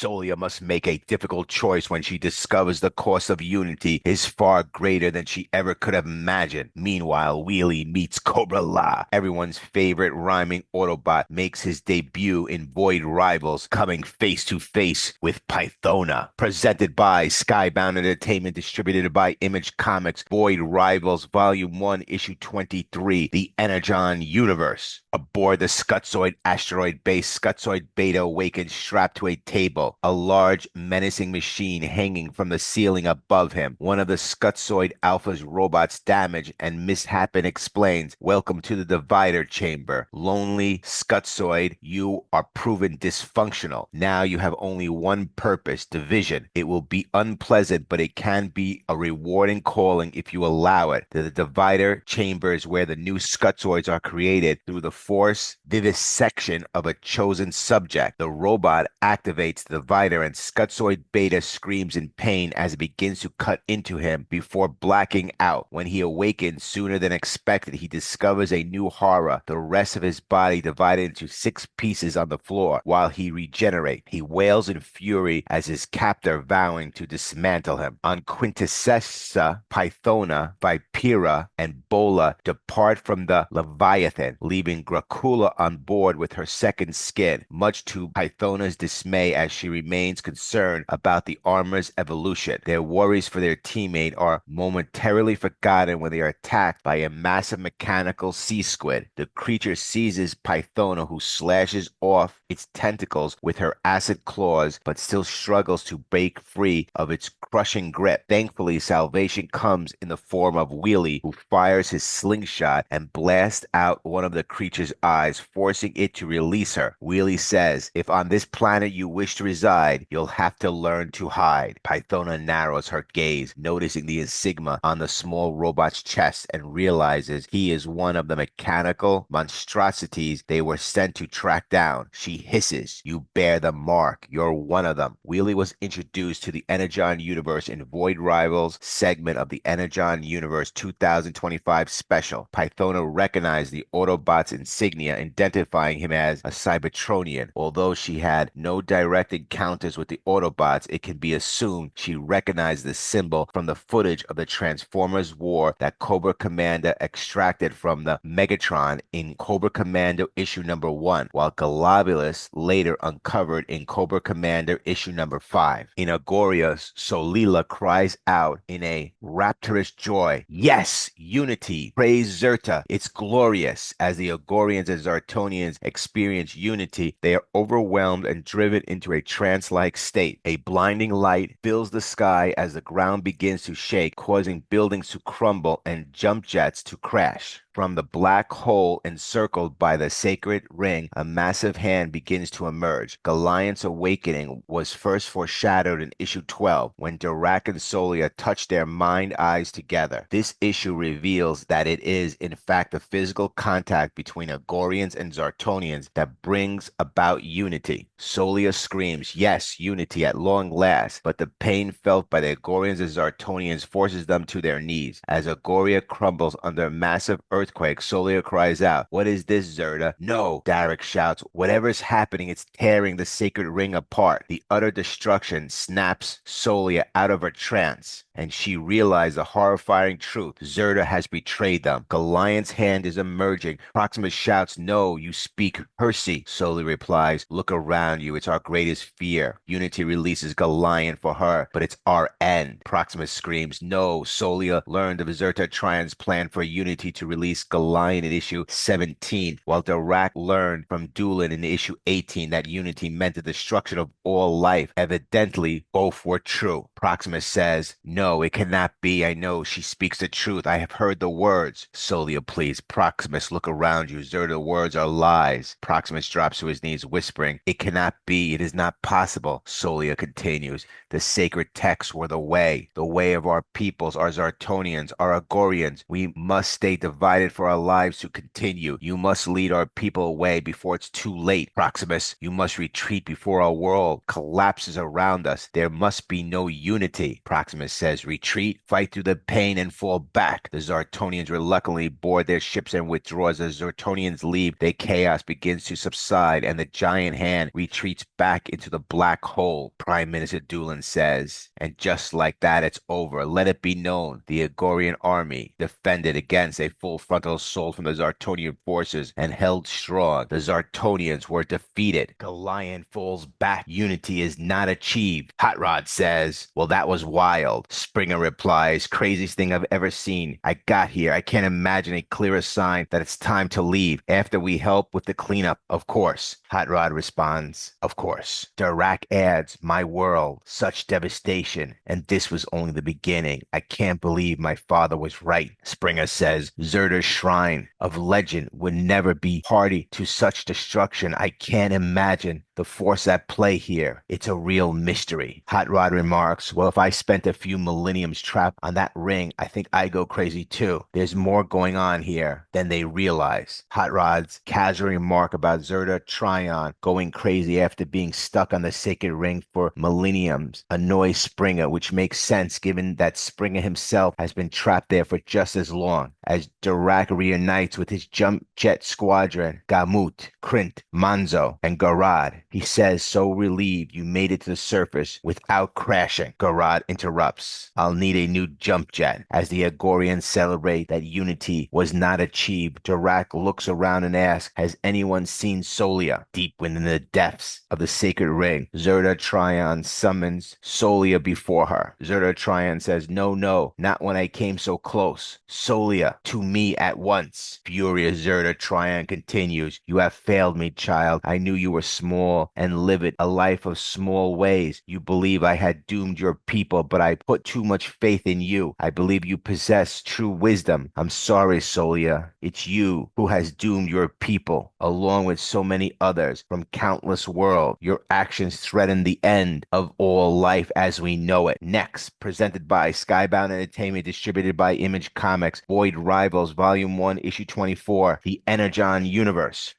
Solila must make a difficult choice when she discovers the cost of unity is far greater than she ever could have imagined. Meanwhile, Wheelie meets Cobra-La. Everyone's favorite rhyming Autobot makes his debut in Void Rivals, coming face to face with Pythona. Presented by Skybound Entertainment, distributed by Image Comics, Void Rivals Volume 1, Issue 23, The Energon Universe. Aboard the Skuxxoid Asteroid Base, Skuxxoid Beta awakens strapped to a table, a large, menacing machine hanging from the ceiling above him. One of the Skuxxoid Alpha's robots damaged, and Mishappen explains, "Welcome to the Divider Chamber. Lonely Skuxxoid, you are proven dysfunctional. Now you have only one purpose, division. It will be unpleasant, but it can be a rewarding calling if you allow it. The Divider Chamber is where the new Skuxxoids are created through the force vivisection of a chosen subject. The robot activates the divider, and Skuxxoid Beta screams in pain as it begins to cut into him before blacking out. When he awakens sooner than expected, he discovers a new horror. The rest of his body divided into 6 pieces on the floor while he regenerates. He wails in fury as his captor vowing to dismantle him. On Quintessa, Pythona, Vipera, and Bola depart from the Leviathan, leaving Dracula on board with her second skin, much to Pythona's dismay as she remains concerned about the armor's evolution. Their worries for their teammate are momentarily forgotten when they are attacked by a massive mechanical sea squid. The creature seizes Pythona, who slashes off its tentacles with her acid claws, but still struggles to break free of its crushing grip. Thankfully, salvation comes in the form of Wheelie, who fires his slingshot and blasts out one of the creature's eyes, forcing it to release her. Wheelie says, "If on this planet you wish to reside, you'll have to learn to hide." Pythona narrows her gaze, noticing the insignia on the small robot's chest, and realizes he is one of the mechanical monstrosities they were sent to track down. She hisses, "You bear the mark. You're one of them." Wheelie was introduced to the Energon Universe in Void Rivals segment of the Energon Universe 2025 special. Pythona recognized the Autobot's insignia, identifying him as a Cybertronian. Although she had no direct encounters with the Autobots, it can be assumed she recognized the symbol from the footage of the Transformers War that Cobra Commander extracted from the Megatron in Cobra Commander issue number 1, while Globulus later uncovered in Cobra Commander issue number 5. In Agoria, Solila cries out in a rapturous joy, "Yes, unity! Praise Zerta! It's glorious!" As the Agorians and Zartonians experience unity, they are overwhelmed and driven into a trance-like state. A blinding light fills the sky as the ground begins to shake, causing buildings to crumble and jump jets to crash. From the black hole encircled by the sacred ring, a massive hand begins to emerge. Goliant's awakening was first foreshadowed in issue 12, when Dirac and Solia touch their mind-eyes together. This issue reveals that it is, in fact, the physical contact between Agorians and Zartonians that brings about unity. Solia screams, "Yes, unity at long last," but the pain felt by the Agorians and Zartonians forces them to their knees. As Agoria crumbles under a massive earthquake, Solia cries out, "What is this, Zerta?" "No," Derek shouts. "Whatever's happening, it's tearing the sacred ring apart." The utter destruction snaps Solia out of her trance, and she realized the horrifying truth. Zerta has betrayed them. Goliant's hand is emerging. Proximus shouts, "No, you speak heresy." Solia replies, "Look around you. It's our greatest fear." Unity releases Goliant for her, but it's our end. Proximus screams, "No." Solia learned of Zerta Trion's plan for Unity to release Goliant in issue 17, while Dirac learned from Doolin in issue 18 that Unity meant the destruction of all life. Evidently, both were true. Proximus says, "No, it cannot be. I know she speaks the truth. I have heard the words." Solia pleads, "Proximus, look around you. Zerta words are lies." Proximus drops to his knees, whispering, "It cannot be. It is not possible." Solia continues, "The sacred texts were the way of our peoples, our Zartonians, our Agorians. We must stay divided decided for our lives to continue. You must lead our people away before it's too late. Proximus, you must retreat before our world collapses around us. There must be no unity. Proximus says, retreat, fight through the pain, and fall back. The Zartonians reluctantly board their ships and withdraw. As the Zartonians leave, the chaos begins to subside, and the giant hand retreats back into the black hole. Prime Minister Doolin says, and just like that, it's over. Let it be known, the Agorian army defended against a full frontal assault from the Zartonian forces and held strong. The Zartonians were defeated. Goliant falls back. Unity is not achieved. Hot Rod says, well, that was wild. Springer replies, craziest thing I've ever seen. I got here. I can't imagine a clearer sign that it's time to leave after we help with the cleanup. Of course. Hot Rod responds, of course. Dirac adds, my world, such devastation. And this was only the beginning. I can't believe my father was right. Springer says, Zerta's shrine of legend would never be party to such destruction. I can't imagine the force at play here. It's a real mystery. Hot Rod remarks, well, if I spent a few millenniums trapped on that ring, I think I go crazy too. There's more going on here than they realize. Hot Rod's casual remark about Zerta Trion going crazy after being stuck on the sacred ring for millenniums annoys Springer, which makes sense given that Springer himself has been trapped there for just as long. As Dirac reunites with his jump jet squadron, Gamut, Krint, Manzo, and Garad, he says, so relieved you made it to the surface without crashing. Garad interrupts, I'll need a new jump jet. As the Agorians celebrate that unity was not achieved, Dirac looks around and asks, has anyone seen Solila? Deep within the depths of the sacred ring, Zerta Trion summons Solila before her. Zerta Trion says, no, not when I came so close. Solila, to me at once. Furious Zerta Trion continues, you have failed me, child. I knew you were small and livid, a life of small ways. You believe I had doomed your people, but I put too much faith in you. I believe you possess true wisdom. I'm sorry, Solila. It's you who has doomed your people, along with so many others from countless worlds. Your actions threaten the end of all life as we know it. Next, presented by Skybound Entertainment, distributed by Image Comics, Void Rivals, Volume 1, Issue 24, The Energon Universe.